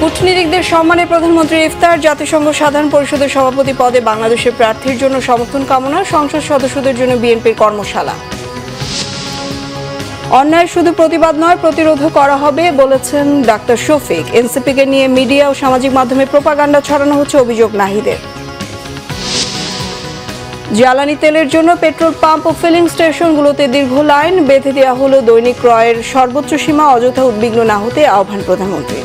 কূটনীতিকদের সম্মানে প্রধানমন্ত্রীর ইফতার। জাতিসংঘ সাধারণ পরিষদের সভাপতি পদে বাংলাদেশের প্রার্থীর জন্য সমর্থন কামনা। সংসদ সদস্যদের জন্য বিএনপির কর্মশালা। অন্যায় শুধু প্রতিবাদ নয়, প্রতিরোধও করা হবে বলেছেন ডাক্তার শফিক। এনসিপিকে নিয়ে মিডিয়া ও সামাজিক মাধ্যমে প্রোপাগান্ডা ছড়ানো হচ্ছে, অভিযোগ নাহিদের। জ্বালানি তেলের জন্য পেট্রোল পাম্প ও ফিলিং স্টেশনগুলোতে দীর্ঘ লাইন বেঁধে দেওয়া হলো। দৈনিক ক্রয়ের সর্বোচ্চ সীমা, অযথা উদ্বিগ্ন না হতে আহ্বান প্রধানমন্ত্রী।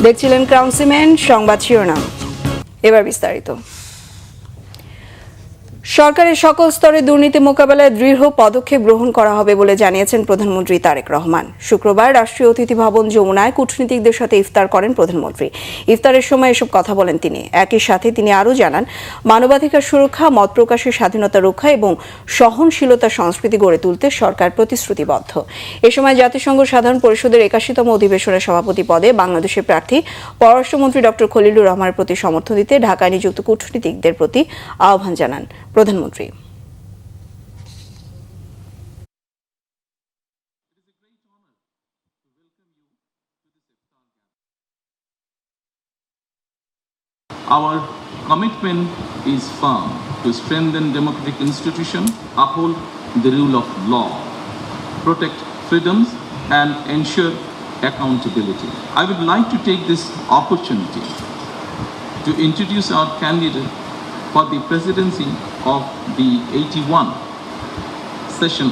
দেখছিলেন ক্রাউন সিমেন্ট সংবাদ শিরোনাম, এবার বিস্তারিত। সরকারের সকল স্তরে দুর্নীতি মোকাবেলায় দৃঢ় পদক্ষেপ গ্রহণ করা হবে বলে জানিয়েছেন প্রধানমন্ত্রী তারেক রহমান। শুক্রবার রাষ্ট্রীয় অতিথি ভবন যমুনায় কূটনীতিকদের সাথে ইফতার করেন প্রধানমন্ত্রী। ইফতারের সময় এসব কথা বলেন তিনি। একই সাথে তিনি আরও জানান, মানবাধিকার সুরক্ষা, মত প্রকাশের স্বাধীনতা রক্ষা এবং সহনশীলতার সংস্কৃতি গড়ে তুলতে সরকার প্রতিশ্রুতিবদ্ধ। এ সময় জাতিসংঘ সাধারণ পরিষদের 81তম অধিবেশনের সভাপতি পদে বাংলাদেশের প্রার্থী পররাষ্ট্রমন্ত্রী ডক্টর খলিলুর রহমানের প্রতি সমর্থন দিতে ঢাকায় নিযুক্ত কূটনীতিকদের প্রতি আহ্বান জানান প্রধানমন্ত্রী। Our commitment is firm to strengthen democratic institutions, uphold the rule of law, protect freedoms, and ensure accountability. I would like to take this opportunity to introduce our candidate for the presidency of the 81st session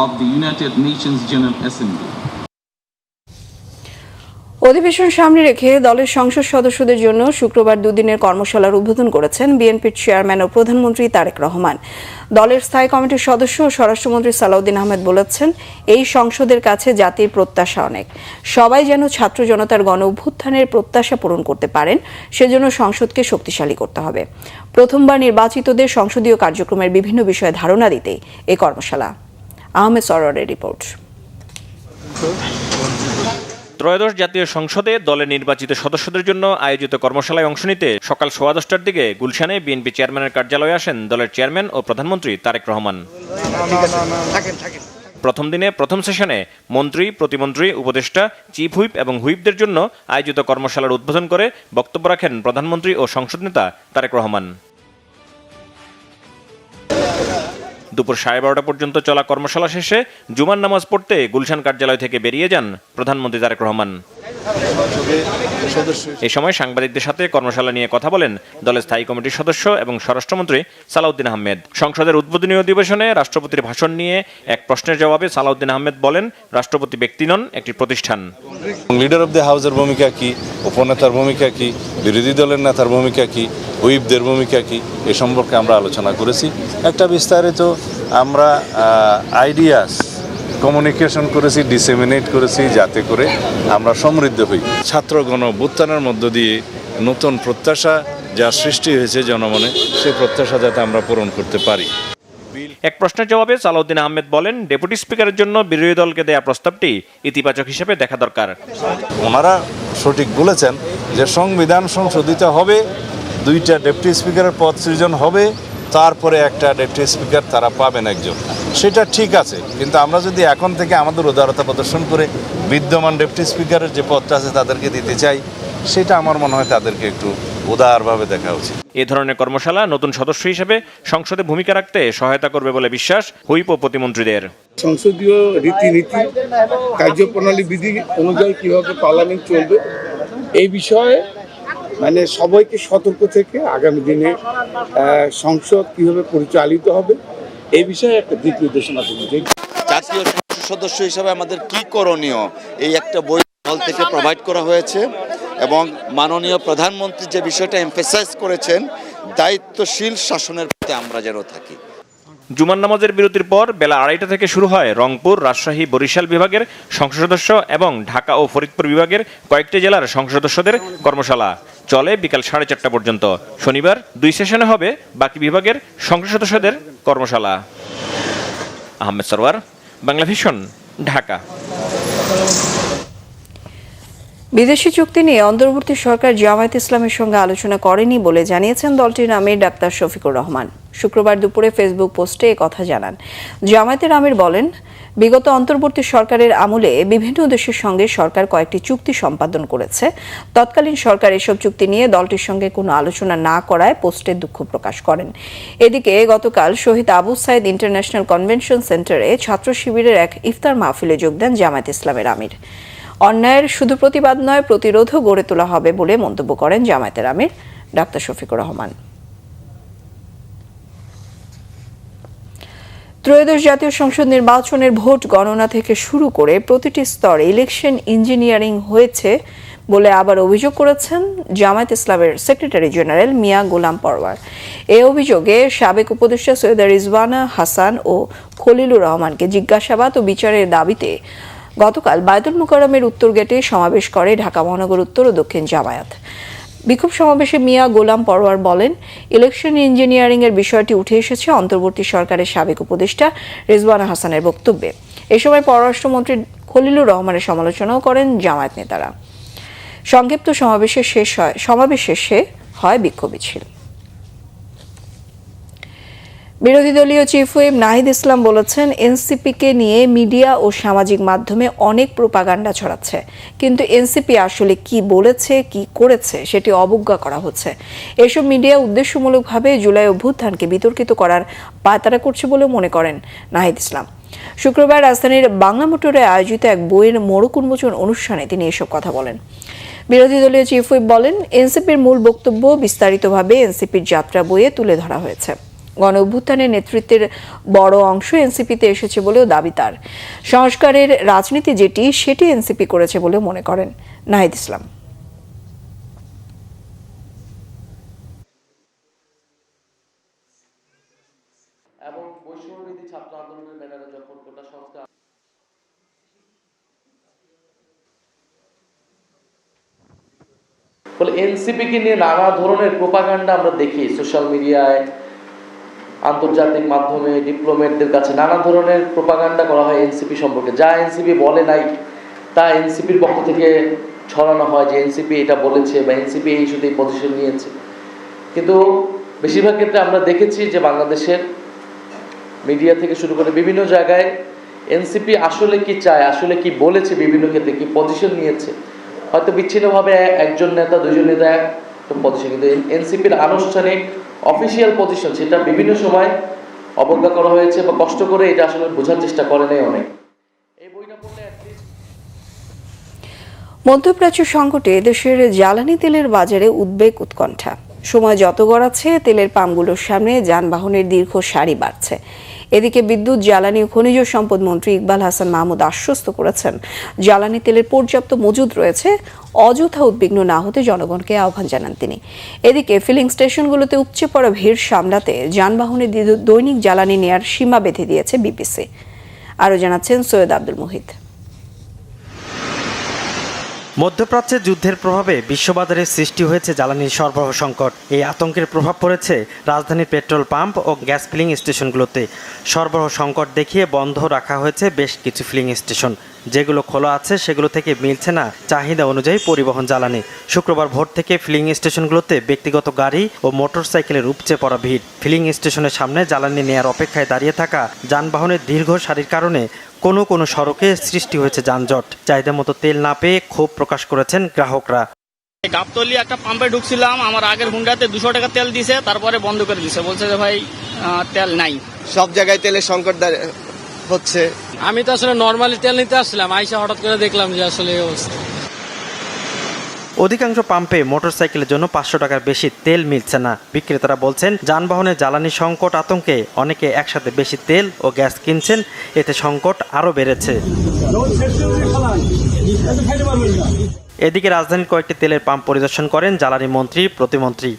of the United Nations General Assembly. অধিবেশন সামনে রেখে দলের সংসদ সদস্যদের জন্য শুক্রবার দুদিনের কর্মশালার উদ্বোধন করেছেন বিএনপির চেয়ারম্যান ও প্রধানমন্ত্রী তারেক রহমান। দলের স্থায়ী কমিটির সদস্য ও স্বরাষ্ট্রমন্ত্রী সালাউদ্দিন আহমেদ বলেছেন, এই সংসদের কাছে জাতির প্রত্যাশা অনেক। সবাই যেন ছাত্র জনতার গণ অভ্যুত্থানের প্রত্যাশা পূরণ করতে পারেন, সেজন্য সংসদকে শক্তিশালী করতে হবে। প্রথমবার নির্বাচিতদের সংসদীয় কার্যক্রমের বিভিন্ন বিষয়ে ধারণা দিতে এই কর্মশালা। আহমেদ সরোয়ারের রিপোর্ট। ত্রয়োদশ জাতীয় সংসদে দলের নির্বাচিত সদস্যদের জন্য আয়োজিত কর্মশালায় অংশ নিতে সকাল 10:15টার দিকে গুলশানে বিএনপি চেয়ারম্যানের কার্যালয়ে আসেন দলের চেয়ারম্যান ও প্রধানমন্ত্রী তারেক রহমান। প্রথম দিনে প্রথম সেশনে মন্ত্রী, প্রতিমন্ত্রী, উপদেষ্টা, চিফ হুইপ এবং হুইপদের জন্য আয়োজিত কর্মশালার উদ্বোধন করে বক্তব্য রাখেন প্রধানমন্ত্রী ও সংসদ নেতা তারেক রহমান। দুপুর 12:30 পর্যন্ত চলা কর্মশালা শেষে জুমার নামাজ পড়তে গুলশান কার্যালয় থেকে বেরিয়ে যান প্রধানমন্ত্রী তারেক রহমান। এই সময় সাংবাদিকদের সাথে কর্মশালা নিয়ে কথা বলেন দলের স্থায়ী কমিটির সদস্য এবং স্বরাষ্ট্রমন্ত্রী সালাউদ্দিন আহমেদ। সংসদের উদ্বোধনী অধিবেশনে রাষ্ট্রপতির ভাষণ নিয়ে এক প্রশ্নের জবাবে সালাউদ্দিন আহমেদ বলেন, রাষ্ট্রপতি ব্যক্তি নন, একটি প্রতিষ্ঠান। লিডার অফ দ্য হাউসের ভূমিকা কি, উপনেতার ভূমিকা কি, বিরোধী দলের নেতার ভূমিকা কি, হুইপদের ভূমিকা কি, এ সম্পর্কে আমরা আলোচনা করেছি। একটা বিস্তারিত আমরা আইডিয়াস কমিউনিকেশন করেছি, ডিসেমিনেট করেছি, যাতে করে আমরা সমৃদ্ধ হই। ছাত্র গণ অভ্যুত্থানের মধ্য দিয়ে নতুন প্রত্যাশা যা সৃষ্টি হয়েছে জনমনে, সেই প্রত্যাশা যাতে আমরা পূরণ করতে পারি। এক প্রশ্নের জবাবে সালাউদ্দিন আহমেদ বলেন, ডেপুটি স্পিকারের জন্য বিরোধী দলকে দেয়া প্রস্তাবটি ইতিবাচক হিসেবে দেখা দরকার। ওনারা সঠিক বলেছেন যে সংবিধান সংশোধিত হবে, 2টা ডেপুটি স্পিকারের পদ সৃজন হবে, তারপরে একটা ডেপুটি স্পিকার তারা পাবেন একজন। সেটা ঠিক আছে, কিন্তু আমরা যদি এখন থেকে আমাদের উদারতা প্রদর্শন করে বিদ্যমান ডেপুটি স্পিকারের যে পদটা আছে তাদেরকে দিতে চাই, সেটা আমার মনে হয় তাদেরকে একটু উদারভাবে দেখা উচিত। এ ধরনের কর্মশালা নতুন সদস্য হিসেবে সংসদে ভূমিকা রাখতে সহায়তা করবে বলে বিশ্বাস হুইপ ও প্রতিমন্ত্রীদের। সংসদীয় রীতিনীতি, কার্যপ্রণালী, বিধি অনুযায়ী কিভাবে পার্লামেন্ট চলবে, এই বিষয়ে মানে সবাইকে সতর্ক থেকে আগামী দিনে সংসদ কিভাবে পরিচালিত হবে এই বিষয়ে একটা দিক নির্দেশনা দেবে। জাতীয় সংসদ সদস্য হিসাবে আমাদের কি করণীয়, এই একটা বই দল থেকে প্রোভাইড করা হয়েছে এবং মাননীয় প্রধানমন্ত্রী যে বিষয়টা এমফেসাইজ করেছেন, দায়িত্বশীল শাসনের প্রতি আমরা যেন থাকি। জুমার নামাজের বিরতির পর বেলা 2:30 থেকে শুরু হয় রংপুর, রাজশাহী, বরিশাল বিভাগের সংসদ সদস্য এবং ঢাকা ও ফরিদপুর বিভাগের কয়েকটি জেলার সংসদ সদস্যদের কর্মশালা। চলে বিকাল 4:30 পর্যন্ত। শনিবার 2 সেশনে হবে বাকি বিভাগের সংসদ সদস্যদের কর্মশালা। আহমেদ সরওয়ার, বাংলা ভিশন, ঢাকা। বিদেশি চুক্তি নিয়ে অন্তর্বর্তী সরকার জামায়াত ইসলামের সঙ্গে আলোচনা করেনি বলে জানিয়েছেন দলটির আমির ডাক্তার শফিকুর রহমান। শুক্রবার দুপুরে ফেসবুক পোস্টে কথা জানান। জামায়াতের আমির বলেন, বিগত অন্তর্বর্তী সরকারের আমলে বিভিন্ন দেশের সঙ্গে সরকার কয়েকটি চুক্তি সম্পাদন করেছে। তৎকালীন সরকার এসব চুক্তি নিয়ে দলটির সঙ্গে কোনো আলোচনা না করায় পোস্টে দুঃখ প্রকাশ করেন। এদিকে গতকাল শহীদ আবু সাইদ ইন্টারন্যাশনাল কনভেনশন সেন্টারে ছাত্র শিবিরের এক ইফতার মাহফিলে যোগ দেন জামায়াত ইসলামের আমির। অন্যায়ের শুধু প্রতিবাদ নয়, প্রতিরোধও গড়ে তোলা হবে বলে মন্তব্য করেন জামায়াতের আমির ডাক্তার শফিকুর রহমান। ত্রয়োদশ জাতীয় সংসদ নির্বাচনের ভোট গণনা থেকে শুরু করে প্রতিটি স্তরে ইলেকশন ইঞ্জিনিয়ারিং হয়েছে বলে আবার অভিযোগ করেছেন জামায়াত ইসলামের সেক্রেটারি জেনারেল মিয়া গোলাম পরওয়ার। এই অভিযোগে সাবেক উপদেষ্টা সৈয়দা রিজওয়ানা হাসান ও খলিলুর রহমানকে জিজ্ঞাসাবাদ ও বিচারের দাবিতে গতকাল বায়তুল মুকাররমের উত্তর গেটে সমাবেশ করে ঢাকা মহানগর উত্তর ও দক্ষিণ জামায়াত। বিক্ষোভ সমাবেশে মিয়া গোলাম পরওয়ার বলেন, ইলেকশন ইঞ্জিনিয়ারিং এর বিষয়টি উঠে এসেছে অন্তর্বর্তী সরকারের সাবেক উপদেষ্টা রিজওয়ানা হাসানের বক্তব্যে। এ সময় পররাষ্ট্রমন্ত্রী খলিলুর রহমানের সমালোচনাও করেন জামায়াত নেতারা। সংক্ষিপ্ত সমাবেশ শেষে হয় বিক্ষোভ মিছিল। বিরোধী দলীয় চিফ হুইপ নাহিদ ইসলাম বলেছেন, এনসিপিকে নিয়ে মিডিয়া ও সামাজিক মাধ্যমে অনেক প্রোপাগান্ডা ছড়াচ্ছে, কিন্তু এনসিপি আসলে কি বলেছে, কি করেছে সেটি অবজ্ঞা করা হচ্ছে। এসব মিডিয়া উদ্দেশ্যমূলকভাবে জুলাই অভ্যুত্থানকে বিতর্কিত করার পায়তারা করছে বলে মনে করেন নাহিদ ইসলাম। শুক্রবার রাজধানীর বাংলা মোটরে আয়োজিত এক বইয়ের মোড়ক উন্মোচন অনুষ্ঠানে তিনি এসব কথা বলেন। বিরোধী দলীয় চিফ হুইপ বলেন, এনসিপির মূল বক্তব্য বিস্তারিতভাবে এনসিপির যাত্রা বইয়ে তুলে ধরা হয়েছে। গণ অভ্যুত্থানের নেতৃত্বের বড় অংশ এনসিপিতে এসেছে বলেও দাবি তার। সংস্কারের রাজনীতি যেটি, সেটি এনসিপি করেছে বলে মনে করেন নাহিদ ইসলাম। এবং বৈষম্যবিরোধী ছাত্র আন্দোলনের ব্যানারে যখন কোটা সংস্কার ফলে এনসিপিকে নিয়ে নানা ধরনের প্রোপাগান্ডা আমরা দেখি সোশ্যাল মিডিয়ায়, আন্তর্জাতিক মাধ্যমে, ডিপ্লোমেটদের কাছে নানা ধরনের প্রোপাগান্ডা করা হয় এনসিপি সম্পর্কে। যা এনসিপি বলে নাই তা এনসিপির পক্ষ থেকে ছড়ানো হয় যে এনসিপি এটা বলেছে বা এনসিপি এই ইস্যুতে পজিশন নিয়েছে। কিন্তু বেশিরভাগ ক্ষেত্রে আমরা দেখেছি যে বাংলাদেশের মিডিয়া থেকে শুরু করে বিভিন্ন জায়গায় এনসিপি আসলে কি চায়, আসলে কি বলেছে, বিভিন্ন ক্ষেত্রে কি পজিশন নিয়েছে, হয়তো বিচ্ছিন্নভাবে একজন নেতা দুজন নেতা পজিশন, কিন্তু এনসিপির আনুষ্ঠানিক অফিসিয়াল পজিশন সেটা বিভিন্ন সময় অবজ্ঞা করা হয়েছে বা কষ্ট করে এটা আসলে বোঝার চেষ্টা করে নাই অনেক। এই বইটা পড়লে মধ্যপ্রাচ্য সংকটে দেশের জ্বালানি তেলের বাজারে উদ্বেগ উৎকণ্ঠা। সময় যত গড়াচ্ছে তেলের পাম্পগুলোর সামনে যানবাহনের দীর্ঘ সারি বাড়ছে। এদিকে বিদ্যুৎ, জ্বালানি ও খনিজ সম্পদ মন্ত্রী ইকবাল হাসান মাহমুদ আশ্বস্ত করেছেন, জ্বালানি তেলের পর্যাপ্ত মজুদ রয়েছে, অযথা উদ্বিগ্ন না হতে জনগণকে আহ্বান জানান তিনি। এদিকে ফিলিং স্টেশনগুলোতে উপচে পড়া ভিড় সামলাতে যানবাহনে দৈনিক জ্বালানি নেয়ার সীমা বেঁধে দিয়েছে বিপিসি। আরও জানাচ্ছেন সৈয়দ আব্দুল মুহিত। মধ্যপ্রাচ্যে যুদ্ধের প্রভাবে বিশ্ববাজারে সৃষ্টি হয়েছে জ্বালানির সরবরাহ সংকট। এই আতঙ্কের প্রভাব পড়েছে রাজধানীর পেট্রোল পাম্প ও গ্যাস ফিলিং স্টেশনগুলোতে। সরবরাহ সংকট দেখিয়ে বন্ধ রাখা হয়েছে বেশ কিছু ফিলিং স্টেশন। যেগুলো খোলা আছে সেগুলো থেকে মিলছে না চাহিদা অনুযায়ী পরিবহন জ্বালানি। শুক্রবার ভোর থেকে ফিলিং স্টেশনগুলোতে ব্যক্তিগত গাড়ি ও মোটরসাইকেলের উপচে পড়া ভিড়। ফিলিং স্টেশনের সামনে জ্বালানি নেয়ার অপেক্ষায় দাঁড়িয়ে থাকা যানবাহনের দীর্ঘ সারির কারণে কোনো সড়কে সৃষ্টি হয়েছে যানজট। চাহিদা মতো তেল না পেয়ে ক্ষোভ প্রকাশ করেছেন গ্রাহকরা। গাবতলি একটা পাম্পে ঢুকছিলাম, আমার আগের হুন্ডাতে 200 টাকা তেল দিছে, তারপরে বন্ধ করে দিছে, বলছে যে ভাই তেল নাই। সব জায়গায় তেলের সংকট হচ্ছে। আমি তো আসলে নর্মালি তেল নিতে আসলাম, আইসা হঠাৎ করে দেখলাম যে আসলে এই অবস্থা। অধিকাংশ পাম্পে মোটরসাইকেলের জন্য 500 টাকার বেশি তেল মিলছে না। বিক্রেতারা বলছেন, যানবাহনে জ্বালানি সংকট আতঙ্কে অনেকে একসাথে বেশি তেল ও গ্যাস কিনছেন, এতে সংকট আরও বেড়েছে। এদিকে রাজধানীর কয়েকটি তেলের পাম্প পরিদর্শন করেন জ্বালানি মন্ত্রী, প্রতিমন্ত্রী।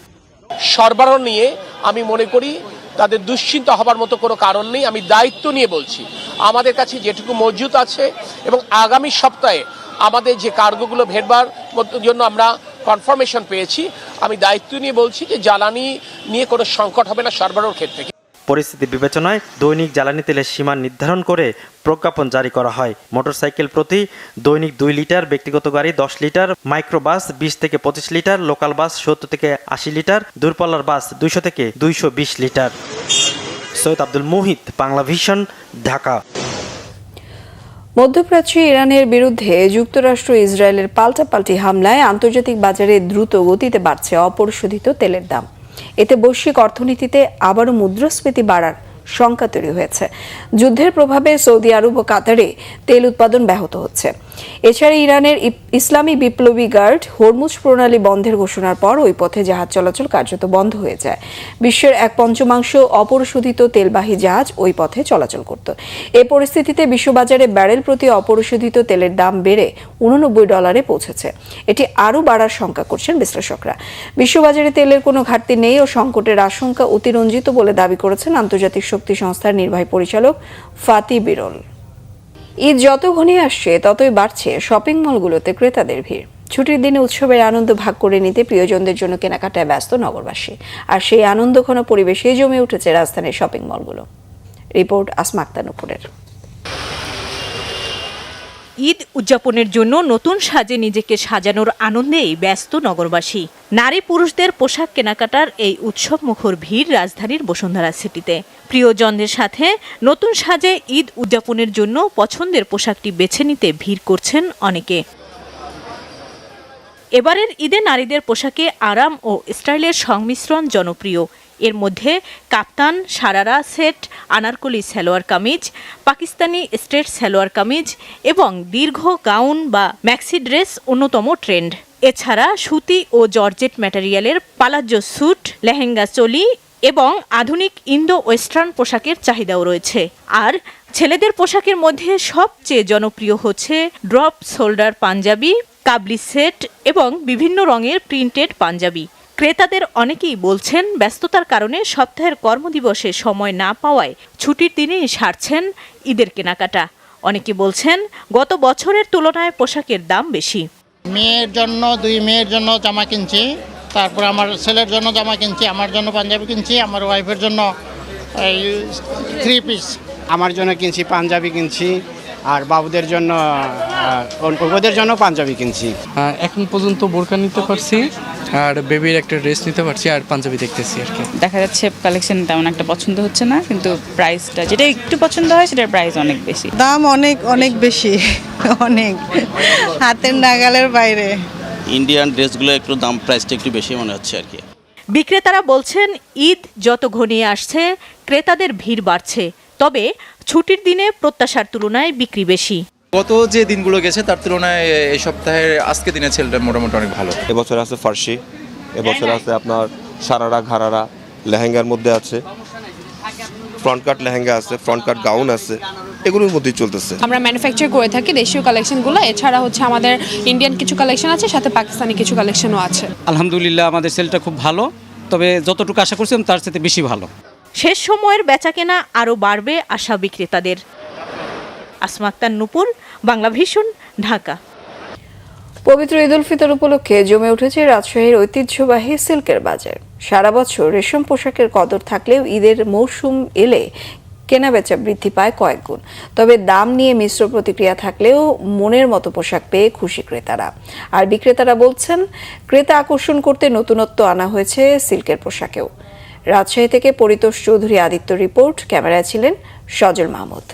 সরবরাহ নিয়ে আমি মনে করি তাদের দুশ্চিন্তা হবার মতো কোনো কারণ নেই। আমি দায়িত্ব নিয়ে বলছি, আমাদের কাছে যেটুকু মজুত আছে এবং আগামী সপ্তাহে আমাদের যে কার্গোগুলো ভেটবার জন্য আমরা কনফার্মেশন পেয়েছি, আমি দায়িত্ব নিয়ে বলছি যে জ্বালানি নিয়ে কোনো সংকট হবে না সরবরাহের ক্ষেত্রে। পরিস্থিতি বিবেচনায় দৈনিক জ্বালানি তেলের সীমা নির্ধারণ করে প্রজ্ঞাপন জারি করা হয়। মোটরসাইকেল প্রতি দৈনিক 2 লিটার, ব্যক্তিগত গাড়ি 10 লিটার, মাইক্রোবাস 20 থেকে 25 লিটার, লোকাল বাস 70 থেকে 80 লিটার, দূরপাল্লার বাস 200 থেকে 220 লিটার। সৈয়দ আব্দুল মুহিত, বাংলা ভিশন, ঢাকা। মধ্যপ্রাচ্যে ইরানের বিরুদ্ধে যুক্তরাষ্ট্র ইসরায়েলের পাল্টাপাল্টি হামলায় আন্তর্জাতিক বাজারে দ্রুত গতিতে বাড়ছে অপরিশোধিত তেলের দাম। এতে বৈশ্বিক অর্থনীতিতে আবারও মুদ্রাস্ফীতি বাড়ার শঙ্কা তৈরি হয়েছে। যুদ্ধের প্রভাবে সৌদি আরব ও কাতারে তেল উৎপাদন ব্যাহত হচ্ছে। এছাড়া ইরানের ইসলামী বিপ্লবী গার্ড হরমুজ প্রণালী বন্ধের ঘোষণার পর ওই পথে জাহাজ চলাচল কার্যত বন্ধ হয়ে যায়। বিশ্বের 1/5 অপরিশোধিত তেলবাহী জাহাজ ওই পথে চলাচল করত। এই পরিস্থিতিতে বিশ্ববাজারে ব্যারেল প্রতি অপরিশোধিত তেলের দাম বেড়ে $89 পৌঁছেছে। এটি আরও বাড়ার শঙ্কা করছেন বিশ্লেষকরা। বিশ্ববাজারে তেলের কোনো ঘাটতি নেই ও সংকটের আশঙ্কা অতিরঞ্জিত বলে দাবি করেছেন আন্তর্জাতিক শক্তি সংস্থার নির্বাহী পরিচালক ফাতি বিরল। ঈদ যত ঘনিয়ে আসছে ততই বাড়ছে শপিং মলগুলোতে ক্রেতাদের ভিড়। ছুটির দিনে উৎসবের আনন্দ ভাগ করে নিতে প্রিয়জনদের জন্য কেনাকাটায় ব্যস্ত নগরবাসী। আর সেই আনন্দঘন পরিবেশে জমে উঠেছে রাজধানীর শপিং মলগুলো। রিপোর্ট আসমা আক্তার নুপুরের। ঈদ উদযাপনের জন্য নতুন সাজে নিজেকে সাজানোর আনন্দেই ব্যস্ত নগরবাসী। নারী পুরুষদের পোশাক কেনাকাটার এই উৎসব মুখর ভিড় রাজধানীর বসুন্ধরা সিটিতে। প্রিয়জনদের সাথে নতুন সাজে ঈদ উদযাপনের জন্য পছন্দের পোশাকটি বেছে নিতে ভিড় করছেন অনেকে। এবারের ঈদে নারীদের পোশাকে আরাম ও স্টাইলের সংমিশ্রণ জনপ্রিয়। এর মধ্যে কাপ্তান, সারারা সেট, আনারকলি সালোয়ার কামিজ, পাকিস্তানি স্ট্রেট সালোয়ার কামিজ এবং দীর্ঘ গাউন বা ম্যাক্সি ড্রেস অন্যতম ট্রেন্ড। এছাড়া সুতি ও জর্জেট ম্যাটেরিয়ালের পালাজো স্যুট, লেহেঙ্গা চোলি এবং আধুনিক ইন্দো ওয়েস্টার্ন পোশাকের চাহিদাও রয়েছে। আর ছেলেদের পোশাকের মধ্যে সবচেয়ে জনপ্রিয় হচ্ছে ড্রপ শোল্ডার পাঞ্জাবি, কাবলি সেট এবং বিভিন্ন রঙের প্রিন্টেড পাঞ্জাবি। ক্রেতাদের অনেকেই বলছেন ব্যস্ততার কারণে সপ্তাহের কর্মদিবসে সময় না পাওয়ায় ছুটির দিনেই সারছেন ঈদের কেনাকাটা। অনেকে বলছেন গত বছরের তুলনায় পোশাকের দাম বেশি। মেয়ের জন্য 2 মেয়ের জন্য জামা কিনছি, তারপর আমার ছেলের জন্য জামা কিনছি, আমার জন্য পাঞ্জাবি কিনছি, আমার ওয়াইফের জন্য 3 পিস। আমার জন্য কিনছি পাঞ্জাবি কিনছি, আর বাবুদের জন্য ওদের জন্য পাঞ্জাবি কিনছি। এখন পর্যন্ত বোরকা নিতে পারছি, আর বেবির একটা ড্রেস নিতে পারছি, আর পাঞ্জাবি দেখতেছি আর কি। দেখা যাচ্ছে কালেকশন তেমন একটা পছন্দ হচ্ছে না, কিন্তু প্রাইসটা যেটা একটু পছন্দ হয় সেটার প্রাইস অনেক বেশি। দাম অনেক বেশি, অনেক হাতের নাগালের বাইরে। ইন্ডিয়ান ড্রেসগুলো একটু দাম প্রাইসটা একটু বেশি মনে হচ্ছে আর কি। বিক্রেতারা বলছেন ঈদ যত ঘনিয়ে আসছে ক্রেতাদের ভিড় বাড়ছে, তবে ছুটির দিনে প্রত্যাশার তুলনায় বিক্রি বেশি। গত যে দিনগুলো গেছে তার তুলনায় এই সপ্তাহের আজকে দিনের সেলটা মোটামুটি অনেক ভালো। এবছর আছে ফার্সি, এবছর আছে আপনার সারারা, ঘাড়ারা, লেহেঙ্গার মধ্যে আছে, ফ্রন্ট কাট লেহেঙ্গা আছে, ফ্রন্ট কাট গাউন আছে, এগুলোর মধ্যেই চলতেছে। আমরা ম্যানুফ্যাকচার করে থাকি দেশীয় কালেকশনগুলো, এছাড়া হচ্ছে আমাদের ইন্ডিয়ান কিছু কালেকশন আছে, সাথে পাকিস্তানি কিছু কালেকশনও আছে। আলহামদুলিল্লাহ আমাদের সেলটা খুব ভালো, তবে যতটুকু আশা করছিলাম তার সাথে বেশি ভালো। শেষ সময়ের বেচাকেনা আরও বাড়বে আশা বিক্রেতাদের। আসমা আক্তার নুপুর, বাংলা ভিশন, ঢাকা। পবিত্র ঈদ উল ফিতর উপলক্ষে জমে উঠেছে রাজশাহীর ঐতিহ্যবাহী সিল্কের বাজার। সারা বছর রেশম পোশাকের কদর থাকলেও ঈদের মৌসুম এলে কেনাবেচা বৃদ্ধি পায় কয়েক গুণ। তবে দাম নিয়ে মিশ্র প্রতিক্রিয়া থাকলেও মনের মতো পোশাক পেয়ে খুশি ক্রেতারা। আর বিক্রেতারা বলছেন ক্রেতা আকর্ষণ করতে নতুনত্ব আনা হয়েছে সিল্কের পোশাকেও। রাজশাহী থেকে পরিতোষ চৌধুরী আদিত্য রিপোর্ট, ক্যামেরায় ছিলেন সজল মাহমুদ।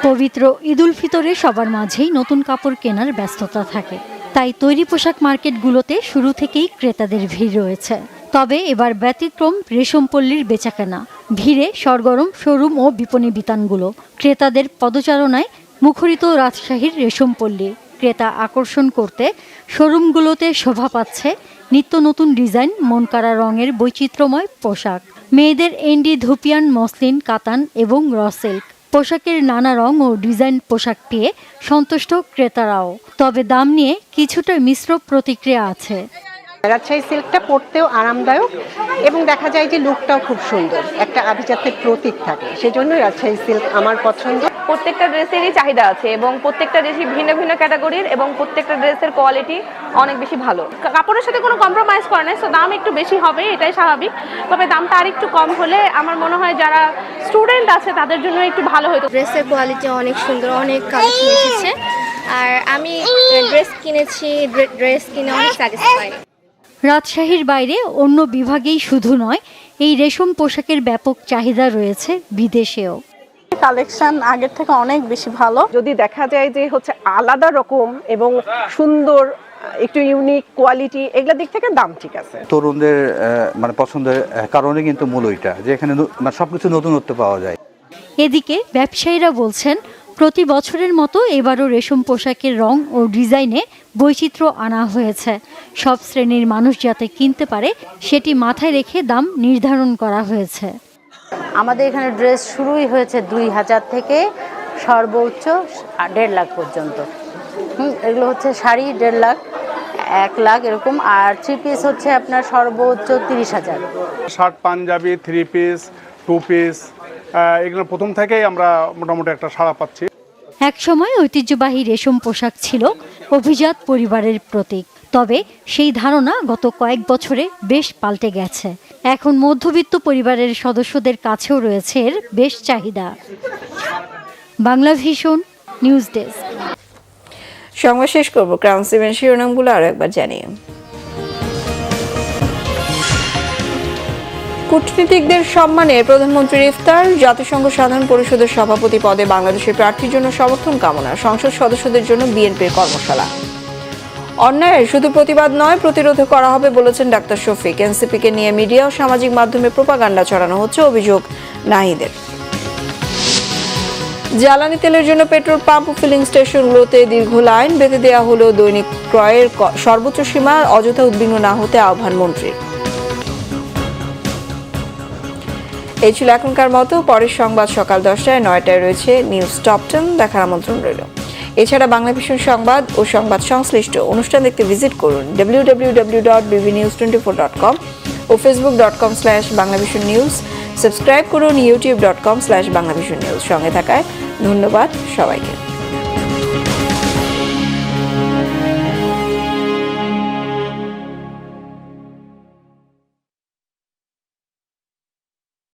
পবিত্র ঈদ উল ফিতরে সবার মাঝেই নতুন কাপড় কেনার ব্যস্ততা থাকে, তাই তৈরি পোশাক মার্কেটগুলোতে শুরু থেকেই ক্রেতাদের ভিড় রয়েছে। তবে এবার ব্যতিক্রম রেশমপল্লীর বেচাকেনা। ভিড়ে সরগরম শোরুম ও বিপণী বিতানগুলো। ক্রেতাদের পদচারণায় মুখরিত রাজশাহীর রেশমপল্লী। ক্রেতা আকর্ষণ করতে শোরুমগুলোতে শোভা পাচ্ছে নিত্য নতুন ডিজাইন, মনকাড়া রঙের বৈচিত্র্যময় পোশাক। মেয়েদের এন্ডি, ধুপিয়ান, মসলিন, কাতান এবং র সিল্ক পোশাকের নানা রং ও ডিজাইন পোশাক পেয়ে সন্তুষ্ট ক্রেতারাও। তবে দাম নিয়ে কিছুটা মিশ্র প্রতিক্রিয়া আছে। রাজশাহী সিল্কটা পরতেও আরামদায়ক এবং দেখা যায় যে লুকটাও খুব সুন্দর, একটা আভিজাত্যের প্রতীক থাকে, সেজন্য রাজশাহী সিল্ক আমার পছন্দ। প্রত্যেকটা ড্রেসেরই চাহিদা আছে এবং প্রত্যেকটা ড্রেসই ভিন্ন ভিন্ন ক্যাটাগরির এবং প্রত্যেকটা ড্রেসের কোয়ালিটি অনেক বেশি ভালো। কাপড়ের সাথে কোনো কম্প্রোমাইজ করে না, সো দাম একটু বেশি হবে, এটাই স্বাভাবিক। তবে দামটা আর একটু কম হলে আমার মনে হয় যারা স্টুডেন্ট আছে তাদের জন্য একটু ভালো হতো। ড্রেসের কোয়ালিটি অনেক সুন্দর, অনেক কালেকশন এসেছে, আর আমি ড্রেস কিনেছি, ড্রেস কিনে অনেক স্যাটিসফাই। রাজশাহীর বাইরে অন্য বিভাগেই শুধু নয়, এই রেশম পোশাকের ব্যাপক চাহিদা রয়েছে বিদেশেও। কালেকশন আগের থেকে অনেক বেশি ভালো। যদি দেখা যায় যে হচ্ছে আলাদা রকম এবং সুন্দর, একটু ইউনিক কোয়ালিটি, এগুলা দিক থেকে দাম ঠিক আছে। তরুণদের মানে পছন্দের কারণে কিন্তু মূল ওইটা যে এখানে সবকিছু নতুনত্ব পাওয়া যায়। এদিকে ব্যবসায়ীরা বলছেন প্রতি বছরের মতো এবারও রেশম পোশাকের রং ও ডিজাইনে বৈচিত্র্য আনা হয়েছে। সব শ্রেণীর মানুষ যাতে কিনতে পারে সেটি মাথায় রেখে দাম নির্ধারণ করা হয়েছে। আমাদের এখানে ড্রেস শুরুই হয়েছে 2000 থেকে সর্বোচ্চ 1.5 লাখ পর্যন্ত। এগুলো হচ্ছে শাড়ি 1.5 লাখ, 1 লাখ এরকম, আর 3 পিস হচ্ছে আপনার সর্বোচ্চ 30,000। শার্ট, পাঞ্জাবি, 3 পিস, 2 পিস, এগুলো প্রথম থেকেই আমরা মোটামুটি একটা সাড়া পাচ্ছি। একসময় ঐতিহ্যবাহী রেশম পোশাক ছিল অভিজাত পরিবারের প্রতীক, তবে সেই ধারণা গত কয়েক বছরে বেশ পাল্টে গেছে। এখন মধ্যবিত্ত পরিবারের সদস্যদের কাছেও রয়েছে এর বেশ চাহিদা। Bangla vision news desk. সংবাদ শেষ করব, ক্রাউন সিমেন্ট শিরোনামগুলো আরো একবার জানিয়ে। কূটনীতিকদের সম্মানে প্রধানমন্ত্রীর ইফতার, জাতিসংঘ সাধারণ পরিষদের সভাপতি পদে বাংলাদেশের প্রার্থীর জন্য সমর্থন কামনা, সংসদ সদস্যদের জন্য বিএনপির কর্মশালা। অন্যায়ের শুধু প্রতিবাদ নয়, প্রতিরোধ করা হবে বলেছেন ডাক্তার শফিক। এনসিপিকে নিয়ে মিডিয়া ও সামাজিক মাধ্যমে প্রোপাগান্ডা ছড়ানো হচ্ছে, অভিযোগ নাহিদের। জ্বালানি তেলের জন্য পেট্রোল পাম্প ও ফিলিং স্টেশনগুলোতে দীর্ঘ লাইন বেঁধে দেওয়া হলেও দৈনিক ক্রয়ের সর্বোচ্চ সীমা অযথা উদ্বিগ্ন না হতে আহ্বান মন্ত্রীর। এই ছিল এখনকার মতো। পরের সংবাদ সকাল 10টায়, 9টায় রয়েছে নিউজ টপ 10, দেখার আমন্ত্রণ রইল। এছাড়া বাংলা ভিশন সংবাদ ও সংবাদ সংশ্লিষ্ট অনুষ্ঠান দেখতে ভিজিট করুন www.bbnews24.com ও facebook.com/banglavisionnews। সাবস্ক্রাইব করুন youtube.com/banglavisionnews। সঙ্গে থাকায় ধন্যবাদ সবাইকে।